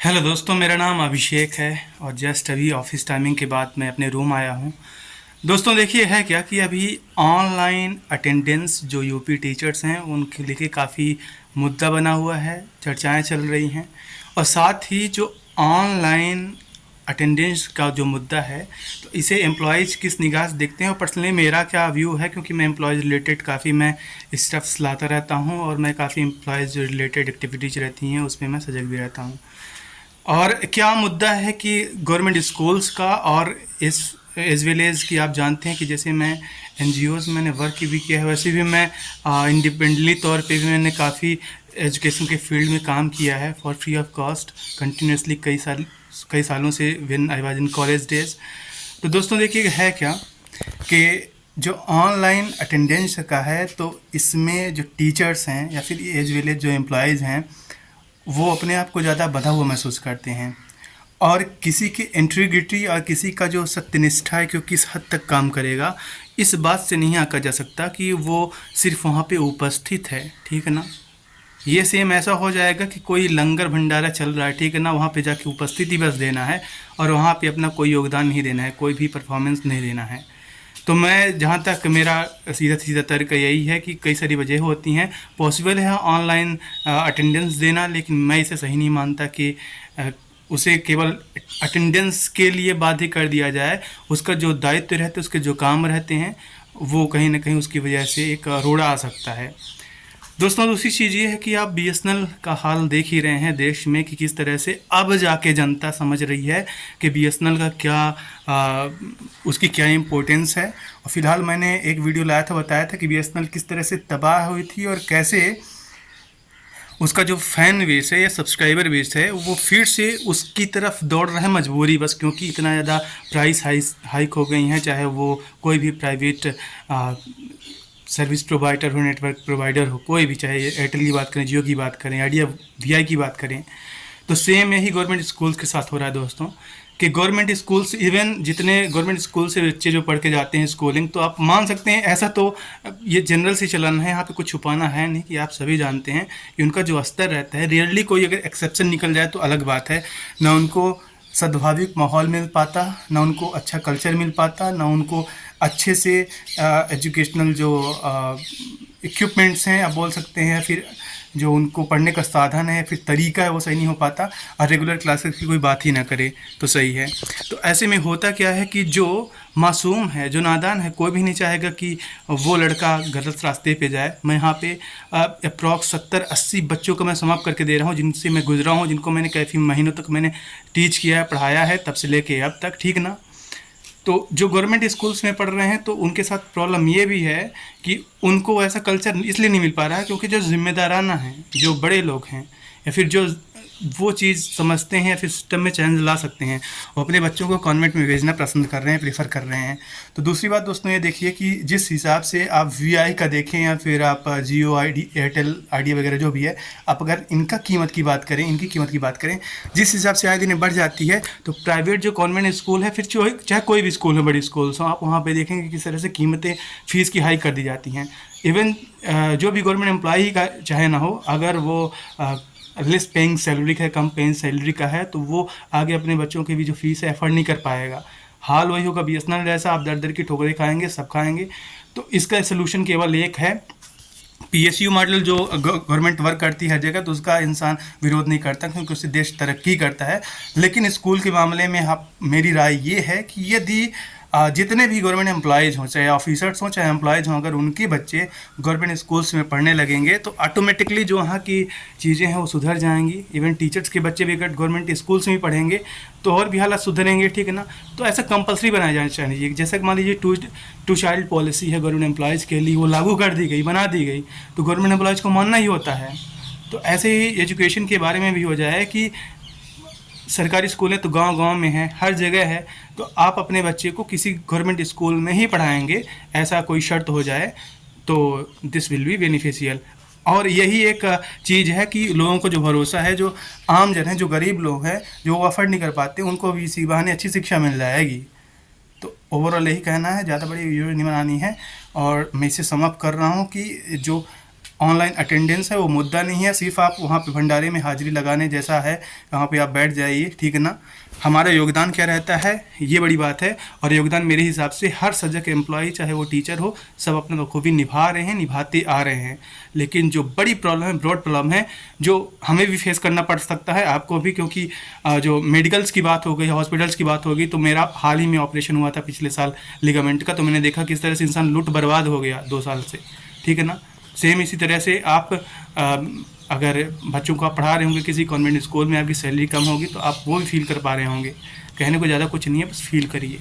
Hello दोस्तों, मेरा नाम अभिषेक है और जस्ट अभी ऑफिस टाइमिंग के बाद मैं अपने रूम आया हूँ। दोस्तों देखिए, है क्या कि अभी ऑनलाइन अटेंडेंस जो यूपी टीचर्स हैं उनके लेके काफ़ी मुद्दा बना हुआ है, चर्चाएं चल रही हैं। और साथ ही जो ऑनलाइन अटेंडेंस का जो मुद्दा है, तो इसे एम्प्लॉयज़ किस निगाह से देखते हैं और पर्सनली मेरा क्या व्यू है, क्योंकि मैं एम्प्लॉयज़ रिलेटेड काफ़ी मैं स्टेप्स लाता रहता हूँ और मैं काफ़ी एम्प्लॉयज़ रिलेटेड एक्टिविटीज़ रहती हैं उसमें मैं सजग भी रहता हूँ। और क्या मुद्दा है कि गवर्नमेंट स्कूल्स का, और इस एज वेल एज कि आप जानते हैं कि जैसे मैं एनजीओज़ मैंने वर्क भी किया है, वैसे भी मैं इंडिपेंडेंटली तौर पे भी मैंने काफ़ी एजुकेशन के फील्ड में काम किया है for free of cost continuously कई सालों से when I was in college days. तो दोस्तों देखिए, है क्या कि जो ऑनलाइन अटेंडेंस का है, तो इसमें जो टीचर्स हैं या फिर एज वेल एज जो एम्प्लॉयज़ हैं, वो अपने आप को ज़्यादा बँधा हुआ महसूस करते हैं। और किसी की इंटीग्रिटी और किसी का जो सत्यनिष्ठा है कि वो किस हद तक काम करेगा, इस बात से नहीं आंका जा सकता कि वो सिर्फ वहाँ पे उपस्थित है, ठीक है ना। ये सेम ऐसा हो जाएगा कि कोई लंगर भंडारा चल रहा है, ठीक है ना, वहाँ पे जाके उपस्थिति बस देना है और वहाँ पे अपना कोई योगदान नहीं देना है, कोई भी परफॉर्मेंस नहीं देना है। तो मैं, जहाँ तक मेरा सीधा सीधा तर्क यही है कि कई सारी वजह होती हैं। पॉसिबल है ऑनलाइन अटेंडेंस देना, लेकिन मैं इसे सही नहीं मानता कि उसे केवल अटेंडेंस के लिए बाध्य कर दिया जाए। उसका जो दायित्व रहते हैं, उसके जो काम रहते हैं, वो कहीं ना कहीं उसकी वजह से एक रोड़ा आ सकता है। दोस्तों दूसरी चीज़ ये है कि आप बीएसएनएल का हाल देख ही रहे हैं देश में कि किस तरह से अब जाके जनता समझ रही है कि बीएसएनएल का क्या उसकी क्या इम्पोर्टेंस है। और फिलहाल मैंने एक वीडियो लाया था, बताया था कि बीएसएनएल किस तरह से तबाह हुई थी और कैसे उसका जो फैन बेस है या सब्सक्राइबर बेस है वो फिर से उसकी तरफ दौड़ रहा है मजबूरी बस, क्योंकि इतना ज़्यादा प्राइस हाइक हो गई हैं, चाहे वो कोई भी प्राइवेट सर्विस प्रोवाइडर हो, नेटवर्क प्रोवाइडर हो, कोई भी, चाहे एयरटेल की बात करें, जियो की बात करें, आइडिया वीआई की बात करें। तो सेम यही गवर्नमेंट स्कूल्स के साथ हो रहा है दोस्तों, कि गवर्नमेंट स्कूल्स, इवन जितने गवर्नमेंट स्कूल से बच्चे जो पढ़ के जाते हैं स्कूलिंग, तो आप मान सकते हैं ऐसा तो ये जनरल सी चलन है, यहाँ पे कुछ छुपाना है नहीं कि आप सभी जानते हैं कि उनका जो स्तर रहता है, रियरली कोई अगर एक्सेप्शन निकल जाए तो अलग बात है। ना उनको सद्भाविक माहौल मिल पाता, ना उनको अच्छा कल्चर मिल पाता, ना उनको अच्छे से एजुकेशनल जो इक्विपमेंट्स हैं आप बोल सकते हैं, या फिर जो उनको पढ़ने का साधन है, फिर तरीका है, वो सही नहीं हो पाता। और रेगुलर क्लासेस की कोई बात ही ना करे तो सही है। तो ऐसे में होता क्या है कि जो मासूम है, जो नादान है, कोई भी नहीं चाहेगा कि वो लड़का गलत रास्ते पे जाए। मैं यहाँ पे अप्रॉक्स 70-80 बच्चों को मैं समाप्त करके दे रहा हूँ, जिनसे मैं गुजरा हूँ, जिनको मैंने काफ़ी महीनों तक मैंने टीच किया है, पढ़ाया है, तब से लेके अब तक, ठीक ना। तो जो गवर्नमेंट स्कूल्स में पढ़ रहे हैं, तो उनके साथ प्रॉब्लम ये भी है कि उनको ऐसा कल्चर इसलिए नहीं मिल पा रहा है क्योंकि जो जिम्मेदाराना हैं, जो बड़े लोग हैं, या फिर जो वो चीज़ समझते हैं या फिर सिस्टम में चेंज ला सकते हैं, वो अपने बच्चों को कॉन्वेंट में भेजना पसंद कर रहे हैं, प्रेफर कर रहे हैं। तो दूसरी बात दोस्तों ये देखिए कि जिस हिसाब से आप वीआई का देखें या फिर आप जियो आईडी, एयरटेल आईडिया वगैरह जो भी है, आप अगर इनका कीमत की बात करें, इनकी कीमत की बात करें, जिस हिसाब से आए दिन बढ़ जाती है, तो प्राइवेट जो कॉन्वेंट स्कूल है, फिर चाहे कोई भी स्कूल हो, बड़ी स्कूल्स हो, आप वहाँ पे देखेंगे किस तरह से कीमतें फ़ीस की हाई कर दी जाती हैं। इवन जो भी गवर्नमेंट एम्प्लॉई का चाहे ना हो, अगर वो लेस पेइंग सैलरी का है, कम पेइंग सैलरी का है, तो वो आगे अपने बच्चों की भी जो फीस है एफर्ड नहीं कर पाएगा। हाल वही होगा बीएसएनएल जैसा, आप दर दर की ठोकरें खाएंगे, सब खाएंगे। तो इसका सोल्यूशन केवल एक है, पीएसयू मॉडल जो गवर्नमेंट वर्क करती है हर जगह, तो उसका इंसान विरोध नहीं करता क्योंकि उससे देश तरक्की करता है। लेकिन स्कूल के मामले में आप, मेरी राय ये है कि यदि जितने भी गवर्नमेंट एम्प्लॉयज़ हों, चाहे ऑफिसर्स हों चाहे एम्प्लॉयज़ हों, अगर उनके बच्चे गवर्नमेंट स्कूल्स में पढ़ने लगेंगे तो ऑटोमेटिकली जो वहाँ की चीज़ें हैं वो सुधर जाएंगी। इवन टीचर्स के बच्चे भी अगर गवर्नमेंट स्कूल्स में ही पढ़ेंगे तो और भी हालात सुधरेंगे, ठीक है ना। तो ऐसा कंपलसरी बनाया जाना चाहिए। जैसे कि मान लीजिए टू चाइल्ड पॉलिसी है गवर्नमेंट एम्प्लॉयज़ के लिए, वो लागू कर दी गई, बना दी गई, तो गवर्नमेंट एम्प्लॉयज़ को मानना ही होता है। तो ऐसे ही एजुकेशन के बारे में भी हो जाए कि सरकारी स्कूलें तो गांव-गांव में हैं, हर जगह है, तो आप अपने बच्चे को किसी गवर्नमेंट स्कूल में ही पढ़ाएंगे, ऐसा कोई शर्त हो जाए तो दिस विल बी बेनिफिशियल। और यही एक चीज़ है कि लोगों को जो भरोसा है, जो आम जन है, जो गरीब लोग हैं, जो अफोर्ड नहीं कर पाते, उनको भी इसी बहाने अच्छी शिक्षा मिल जाएगी। तो ओवरऑल यही कहना है, ज़्यादा बड़ी वीडियो नहीं बनानी है और मैं इसे समाप्त कर रहा हूँ कि जो ऑनलाइन अटेंडेंस है वो मुद्दा नहीं है, सिर्फ आप वहाँ पे भंडारे में हाजिरी लगाने जैसा है, वहाँ पे आप बैठ जाइए, ठीक है ना। हमारा योगदान क्या रहता है, ये बड़ी बात है। और योगदान मेरे हिसाब से हर सजग एम्प्लॉय, चाहे वो टीचर हो, सब अपने बखूबी निभा रहे हैं, निभाते आ रहे हैं। लेकिन जो बड़ी प्रॉब्लम है, ब्रॉड प्रॉब्लम है, जो हमें भी फेस करना पड़ सकता है, आपको भी, क्योंकि जो मेडिकल्स की बात हो गई, हॉस्पिटल्स की बात होगी, तो मेरा हाल ही में ऑपरेशन हुआ था पिछले साल लिगामेंट का, तो मैंने देखा किस तरह से इंसान लुट बर्बाद हो गया 2 साल से, ठीक है ना। सेम इसी तरह से आप अगर बच्चों को आप पढ़ा रहे होंगे किसी कॉन्वेंट स्कूल में, आपकी सैलरी कम होगी तो आप वो भी फील कर पा रहे होंगे। कहने को ज़्यादा कुछ नहीं है, बस फील करिए।